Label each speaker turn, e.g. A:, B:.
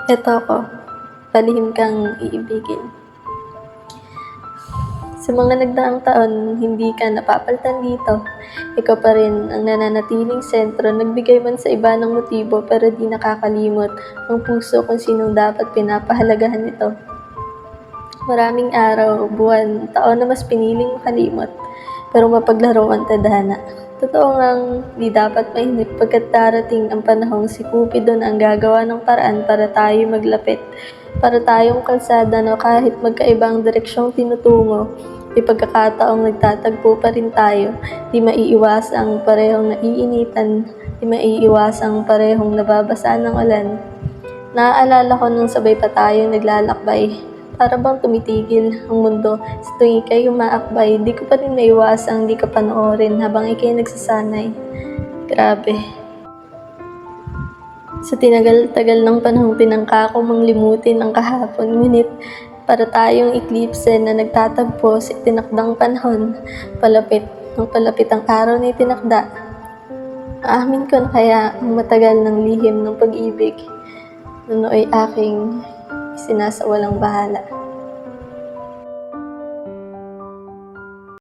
A: Eto ako, palihim kang iibigin. Sa mga nagdaang taon, hindi ka napapalitan dito. Ikaw pa rin ang nananatiling sentro, nagbigay man sa iba ng motibo pero di nakakalimot ang puso kung sinong dapat pinapahalagahan nito. Maraming araw, buwan, taon na mas piniling makalimot, pero mapaglaro ang tadhana. Totoo ngang di dapat mainip pagkat darating ang panahong si Cupido na ang gagawa ng paraan para tayo maglapit. Para tayong kalsada na kahit magkaibang direksyong tinutungo, may pagkakataong nagtatagpo pa rin tayo. Di maiiwasang parehong naiinitan, di maiiwasang parehong nababasa ng ulan. Naaalala ko nung sabay pa tayong naglalakbay. Para bang tumitigil ang mundo sa tuwing ika'y umaakbay. Di ko pa rin maiwasang di ka panoorin habang ika'y nagsasanay. Grabe. Sa tinagal-tagal ng panahong tinangka ko mang limutin ang kahapon, ngunit para tayong eklipse na nagtatagpo sa itinakdang panahon, palapit ang araw na itinakda. Aamin ko na kaya ang matagal ng lihim ng pag-ibig na nooy aking isinasawalang bahala.